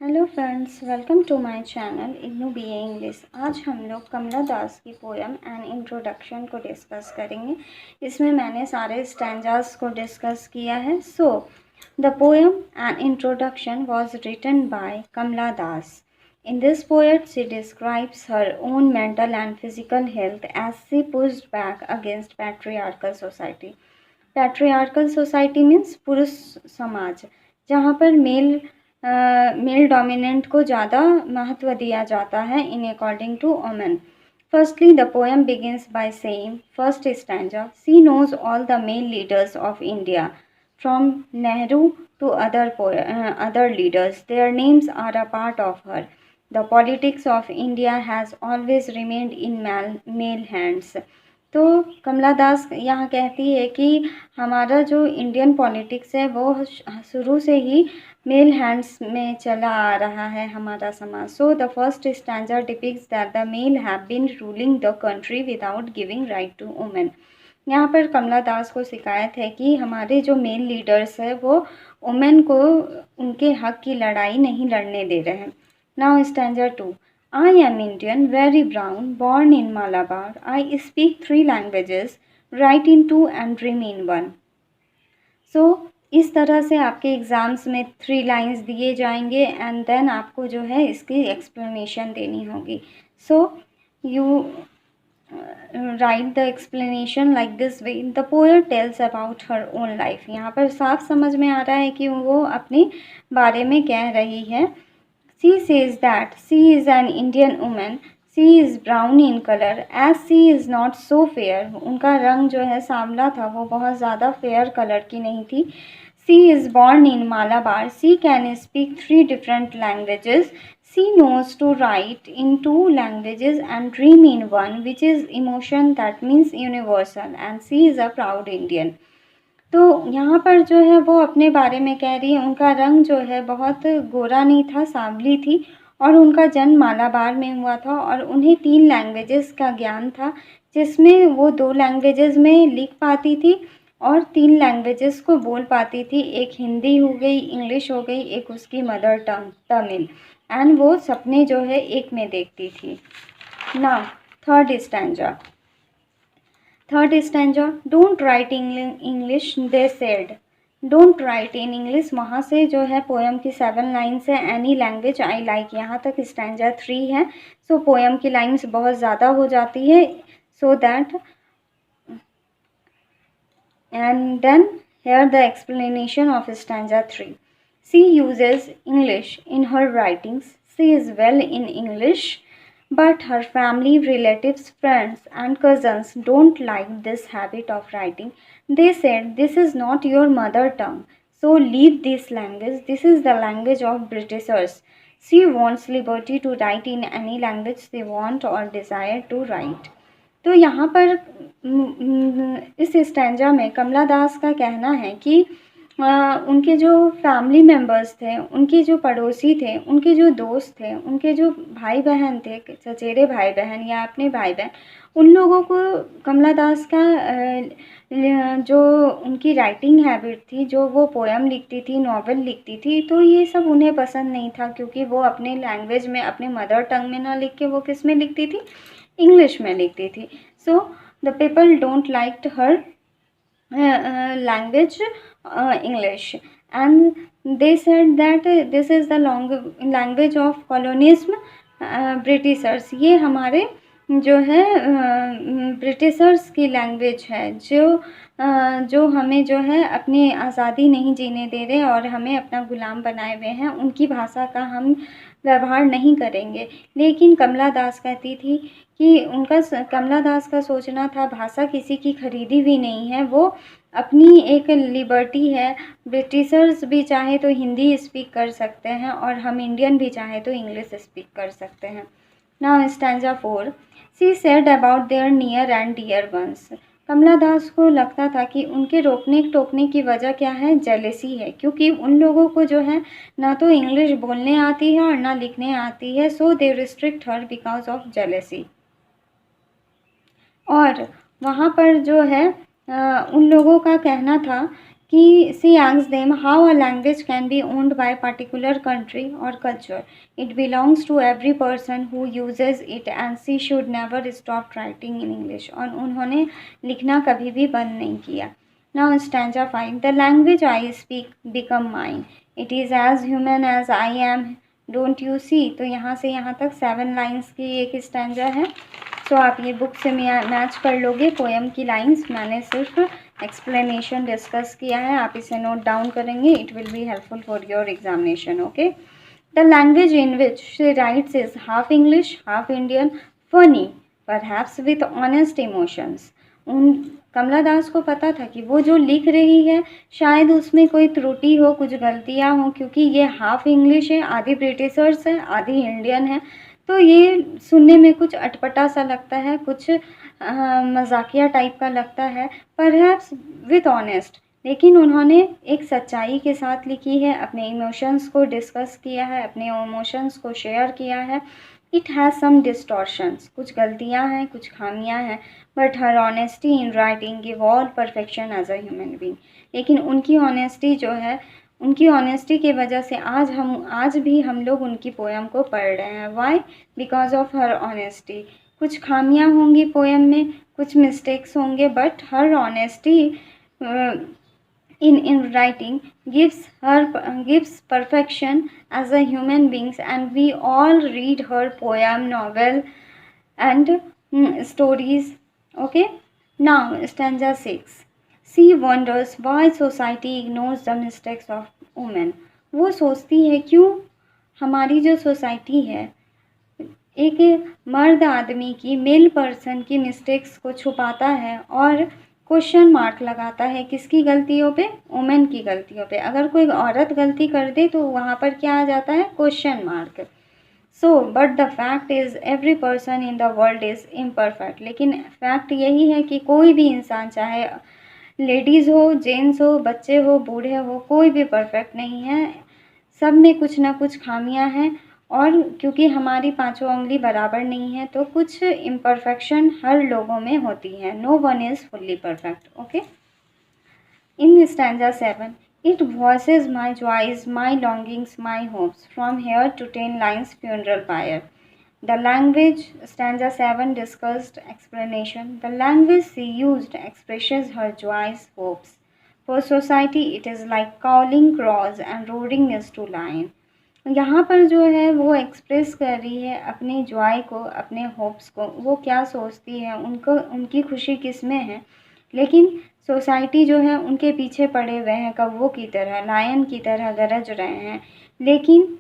Hello friends, welcome to my channel IGNOU BA English. आज हम लोग कमला दास की पोएम एंड इंट्रोडक्शन को डिस्कस करेंगे। इसमें मैंने सारे स्टैंजास को डिस्कस किया है। So the poem and introduction was written by Kamala Das. In this poet, she describes her own mental and physical health as she pushed back against patriarchal society. Patriarchal society means पुरुष समाज, जहाँ पर male dominant को ज़्यादा महत्व दिया जाता है in according to women. Firstly the poem begins by saying, first stanza, she knows all the male leaders of India from Nehru to other leaders. Their names are a part of her. The politics of India has always remained in male hands. तो कमला दास यहाँ कहती है कि हमारा जो Indian politics है वो शुरू से ही मेल हैंड्स में चला आ रहा है हमारा समाज। So the first stanza depicts that the male have been ruling the country without giving right to women. यहाँ पर कमला दास को शिकायत है कि हमारे जो मेल लीडर्स है वो वुमेन को उनके हक की लड़ाई नहीं लड़ने दे रहे हैं। Now stanza 2, I am Indian, very brown, born in Malabar. I speak 3 languages, write in 2 and dream in 1. So, इस तरह से आपके एग्ज़ाम्स में 3 लाइन्स दिए जाएंगे एंड देन आपको जो है इसकी एक्सप्लेनेशन देनी होगी। So you right the explanation like this way. The poet tells about her own life. यहाँ पर साफ समझ में आ रहा है कि वो अपने बारे में कह रही है। She says that she is an Indian woman. She is brown in color as she is not so fair. उनका रंग जो है सांवला था, वो बहुत ज़्यादा फेयर कलर की नहीं थी। She is born in Malabar. She can speak 3 different languages. She knows to write in 2 languages and dream in 1, which is emotion that means universal. And she is a proud Indian. तो यहाँ पर जो है वो अपने बारे में कह रही है। उनका रंग जो है बहुत गोरा नहीं था, सांवली थी और उनका जन्म मालाबार में हुआ था और उन्हें 3 लैंग्वेजेस का ज्ञान था, जिसमें वो 2 लैंग्वेजेस में लिख पाती थी और 3 लैंग्वेजेस को बोल पाती थी। एक हिंदी हो गई, इंग्लिश हो गई, एक उसकी मदर टंग तमिल, एंड वो सपने जो है एक में देखती थी। Now third stanza. Don't write in English they said. Don't write in English, वहाँ से जो है पोएम की 7 लाइन्स है। एनी लैंग्वेज आई लाइक, यहाँ तक स्टैंजा 3 है। सो पोएम की लाइन्स बहुत ज़्यादा हो जाती है। So that and then here the explanation of stanza 3। She uses English in her writings. She is well in English, but her family, relatives, friends and cousins don't like this habit of writing. They said, this is not your mother tongue, so leave this language. This is the language of Britishers. She wants liberty to write in any language they want or desire to write. तो यहाँ पर इस stanza में कमला दास का कहना है कि उनके जो फैमिली मेम्बर्स थे, उनके जो पड़ोसी थे, उनके जो दोस्त थे, उनके जो भाई बहन थे, चचेरे भाई बहन या अपने भाई बहन, उन लोगों को कमला दास का जो उनकी राइटिंग हैबिट थी, जो वो पोएम लिखती थी, नॉवेल लिखती थी, तो ये सब उन्हें पसंद नहीं था, क्योंकि वो अपने लैंग्वेज में, अपने मदर टंग में ना लिख के वो किस में लिखती थी, इंग्लिश में लिखती थी। So the people don't like her language English, and they said that this is the language of colonialism, Britishers। ये हमारे जो है ब्रिटिशर्स की लैंग्वेज है, जो हमें जो है अपनी आज़ादी नहीं जीने दे रहे और हमें अपना गुलाम बनाए हुए हैं। उनकी भाषा का हम व्यवहार नहीं करेंगे। लेकिन कमला दास कहती थी कि कमला दास का सोचना था भाषा किसी की खरीदी हुई नहीं है, वो अपनी एक लिबर्टी है। ब्रिटिशर्स भी चाहे तो हिंदी स्पीक कर सकते हैं और हम इंडियन भी चाहे तो इंग्लिश स्पीक कर सकते हैं। Now stanza 4। She said about their near and dear ones. Kamala Das को लगता था कि उनके रोकने टोकने की वजह क्या है, जेलेसी है, क्योंकि उन लोगों को जो है ना तो इंग्लिश बोलने आती है और ना लिखने आती है। So they restrict her because of jealousy. और वहाँ पर जो है उन लोगों का कहना था कि she asks them how a language can be owned by a particular country or culture. It belongs to every person who uses it and she should never stop writing in English. और उन्होंने लिखना कभी भी बंद नहीं किया. Now stanza 5. The language I speak become mine. It is as human as I am. Don't you see? तो यहाँ से यहाँ तक 7 लाइन्स की एक स्टैंजा है. तो आप ये बुक से मैच कर लोगे पोएम की लाइंस. मैंने सिर्फ एक्सप्लेनेशन डिस्कस किया है, आप इसे नोट डाउन करेंगे. It will be helpful for your examination. Okay. The language in which she writes is half English half Indian, funny perhaps with honest emotions. उन कमला दास को पता था कि वो जो लिख रही है शायद उसमें कोई त्रुटि हो, कुछ गलतियाँ हों, क्योंकि ये हाफ इंग्लिश है, आधी ब्रिटिशर्स है, आधी इंडियन है. तो ये सुनने में कुछ अटपटा सा लगता है, कुछ मजाकिया टाइप का लगता है, परहैप्स विथ ऑनेस्ट. लेकिन उन्होंने एक सच्चाई के साथ लिखी है, अपने इमोशंस को डिस्कस किया है, अपने इमोशंस को शेयर किया है. इट हैज़ सम डिस्टॉर्शंस, कुछ गलतियां हैं, कुछ खामियां हैं, but her honesty in writing give all perfection as a human being. लेकिन उनकी ऑनेस्टी जो है, उनकी ऑनेस्टी की वजह से आज भी हम लोग उनकी पोएम को पढ़ रहे हैं. Why? Because of her honesty. कुछ खामियां होंगी पोएम में, कुछ मिस्टेक्स होंगे, but her honesty in writing gives perfection as a human beings, and we all read her poem, novel and stories. Okay. Now stanza 6. She wonders why society ignores the mistakes of women. वो सोचती है क्यों हमारी जो society है एक मर्द आदमी की, मेल पर्सन की मिस्टेक्स को छुपाता है और क्वेश्चन मार्क लगाता है. किसकी गलतियों पे? वुमेन की गलतियों पे. अगर कोई औरत गलती कर दे तो वहाँ पर क्या आ जाता है? Question mark. So but the fact is every person in the world is imperfect. लेकिन फैक्ट यही है कि कोई भी इंसान, चाहे लेडीज़ हो, जेंट्स हो, बच्चे हो, बूढ़े हो, कोई भी परफेक्ट नहीं है. सब में कुछ ना कुछ खामियां हैं. और क्योंकि हमारी पांचों उंगली बराबर नहीं है तो कुछ इम्परफेक्शन हर लोगों में होती है. No one is fully perfect. Okay. In stanza 7. It voices my joys, my longings, my hopes. From here to 10 lines funeral pyre. The language, stanza 7 discussed explanation. The language she used expresses her joys, hopes. For society, it is like calling crows and roaring is to lion. यहाँ पर जो है वो express कर रही है अपने Joy को, अपने होप्स को. वो क्या सोचती है, उनको उनकी खुशी किस में है. लेकिन सोसाइटी जो है उनके पीछे पड़े हुए हैं, कौवों की तरह, लायन की तरह गरज रहे हैं. लेकिन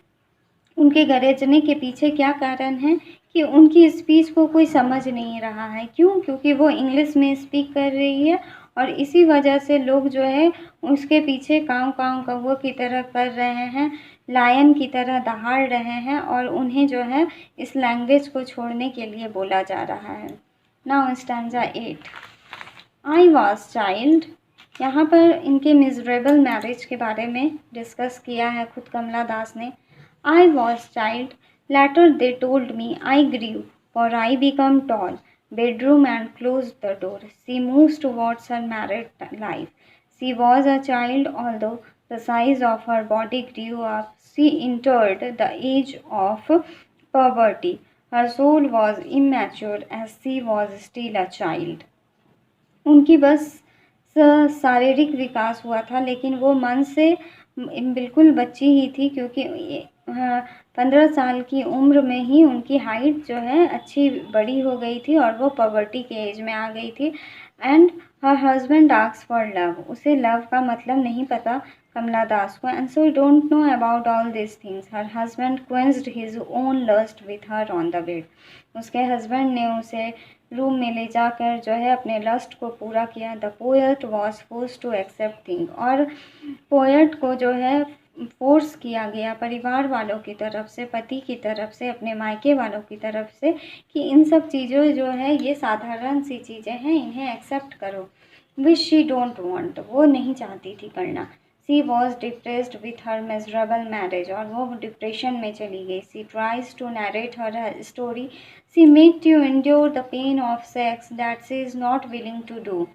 उनके गरजने के पीछे क्या कारण है कि उनकी स्पीच को कोई समझ नहीं रहा है. क्यों? क्योंकि वो इंग्लिश में स्पीक कर रही है और इसी वजह से लोग जो है उसके पीछे काँव काँव कौवों की तरह कर रहे हैं, लायन की तरह दहाड़ रहे हैं और उन्हें जो है इस लैंग्वेज को छोड़ने के लिए बोला जा रहा है. Now stanza 8. I was child. यहाँ पर इनके मिजरेबल मैरिज के बारे में डिस्कस किया है खुद कमला दास ने. I was child, later they told me I grew, for I become tall. Bedroom and closed the door. She moves towards her married life. She was a child, although the size of her body grew up. She entered the age of puberty. Her soul was immature as she was still a child. उनकी बस शारीरिक विकास हुआ था, लेकिन वो मन से बिल्कुल बच्ची ही थी, क्योंकि 15 साल की उम्र में ही उनकी हाइट जो है अच्छी बड़ी हो गई थी और वो पॉवर्टी के एज में आ गई थी. And her husband asks for love. उसे लव का मतलब नहीं पता कमला दास को. And so don't know about all this things. Her husband quenched his own lust with her on the bed. उसके हस्बैंड ने उसे रूम में ले जाकर जो है अपने लस्ट को पूरा किया. The poet was force to accept thing. और पोएट को जो है फोर्स किया गया परिवार वालों की तरफ से, पति की तरफ से, अपने मायके वालों की तरफ से कि इन सब चीज़ों जो है ये साधारण सी चीज़ें हैं, इन्हें एक्सेप्ट करो. Which she don't want. वो नहीं चाहती थी करना. She was depressed with her miserable marriage. और वो डिप्रेशन में चली गई. She tries to narrate her story. She made to endure the pain of sex that she is not willing to do.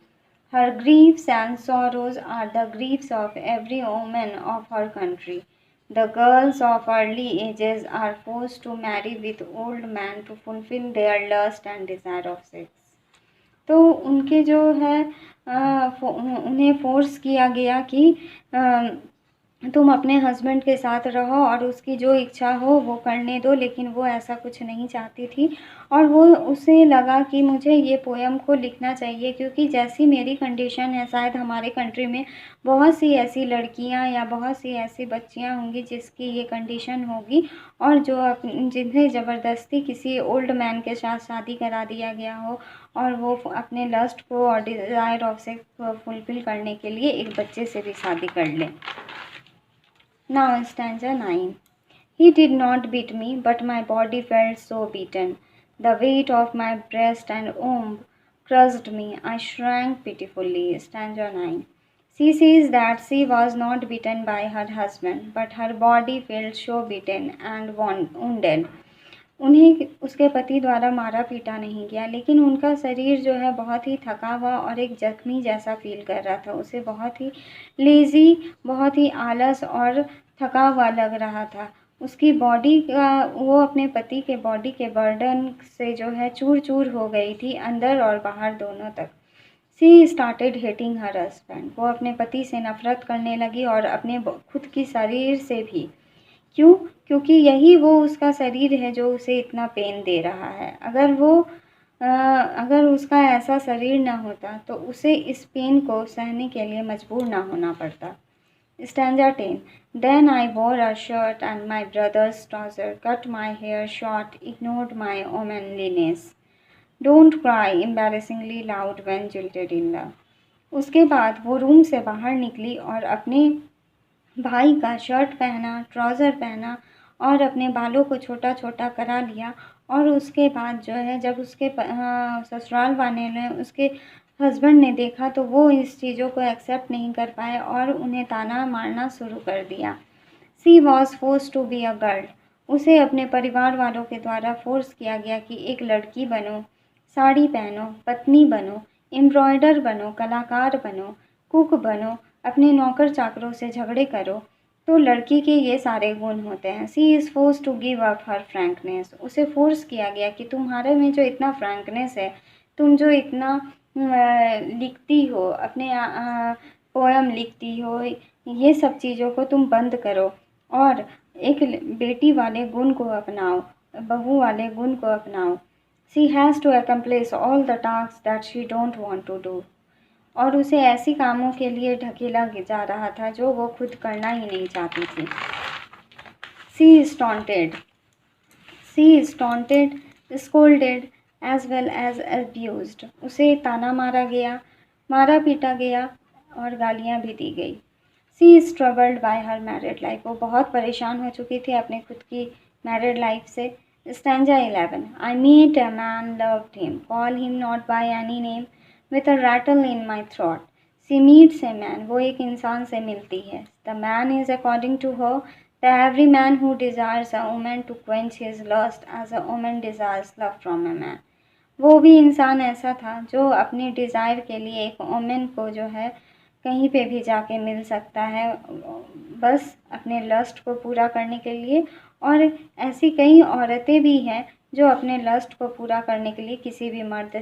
Her griefs and sorrows are the griefs of every woman of her country. The girls of early ages are forced to marry with old men to fulfill their lust and desire of sex. तो उनके जो है उन्हें force किया गया कि तुम अपने हस्बैंड के साथ रहो और उसकी जो इच्छा हो वो करने दो, लेकिन वो ऐसा कुछ नहीं चाहती थी। और वो उसे लगा कि मुझे ये पोएम को लिखना चाहिए, क्योंकि जैसी मेरी कंडीशन है शायद हमारे कंट्री में बहुत सी ऐसी लड़कियां या बहुत सी ऐसी बच्चियां होंगी जिसकी ये कंडीशन होगी और जो जिन्हें ज़बरदस्ती किसी ओल्ड मैन के साथ शादी करा दिया गया हो और वो अपने लस्ट को और डिज़ायर ऑफ सेक्स को फुलफिल करने के लिए एक बच्चे से भी शादी कर लें। Now stanza 9. He did not beat me, but my body felt so beaten. The weight of my breast and womb crushed me. I shrank pitifully. Stanza 9. She says that she was not beaten by her husband, but her body felt so beaten and wounded. उन्हें उसके पति द्वारा मारा पीटा नहीं गया, लेकिन उनका शरीर जो है बहुत ही थका हुआ और एक जख्मी जैसा फील कर रहा था। उसे बहुत ही लेज़ी, बहुत ही आलस और थका हुआ लग रहा था। उसकी बॉडी का वो अपने पति के बॉडी के बर्डन से जो है चूर चूर हो गई थी, अंदर और बाहर दोनों तक। सी स्टार्टेड हेटिंग हर हस्बैंड। वो अपने पति से नफरत करने लगी और अपने खुद की शरीर से भी। क्यों? क्योंकि यही वो उसका शरीर है जो उसे इतना पेन दे रहा है। अगर उसका ऐसा शरीर ना होता तो उसे इस पेन को सहने के लिए मजबूर ना होना पड़ता। Stanza 10. Then I wore a shirt and my brother's trouser, cut my hair short, ignored my womanliness. Don't cry embarrassingly loud when jilted in love. उसके बाद वो रूम से बाहर निकली और अपने भाई का शर्ट पहना, ट्राउज़र पहना और अपने बालों को छोटा छोटा करा लिया। और उसके बाद जो है जब उसके ससुराल वाले ने उसके हस्बैंड ने देखा तो वो इस चीज़ों को एक्सेप्ट नहीं कर पाए और उन्हें ताना मारना शुरू कर दिया। She was force to be a girl. उसे अपने परिवार वालों के द्वारा फोर्स किया गया कि एक लड़की बनो, साड़ी पहनो, पत्नी बनो, एम्ब्रॉयडर बनो, कलाकार बनो, कुक बनो, अपने नौकर चाकरों से झगड़े करो। तो लड़की के ये सारे गुण होते हैं। She is force to give up her frankness. उसे फोर्स किया गया कि तुम्हारे में जो इतना फ्रैंकनेस है, तुम जो इतना लिखती हो, अपने पोएम लिखती हो, ये सब चीज़ों को तुम बंद करो और एक बेटी वाले गुण को अपनाओ, बहू वाले गुण को अपनाओ। She has to accomplish all the tasks that she don't want to do. और उसे ऐसी कामों के लिए ढकेला जा रहा था जो वो खुद करना ही नहीं चाहती थी। She taunted, scolded as well as abused. उसे ताना मारा गया, मारा पीटा गया और गालियाँ भी दी गई। She is troubled by her married life. वो बहुत परेशान हो चुकी थी अपने खुद की मैरिड लाइफ से। Stanza 11. I meet a man, loved him, call him not by any name, with a rattle in my throat. She meets a man. वो एक इंसान से मिलती है। The man is according to her the every man who desires a woman to quench his lust as a woman desires love from a man. वो भी इंसान ऐसा था जो अपनी डिज़ायर के लिए एक वोमेन को जो है कहीं पे भी जाके मिल सकता है, बस अपने लस्ट को पूरा करने के लिए। और ऐसी कई औरतें भी हैं जो अपने लस्ट को पूरा करने के लिए किसी भी मर्द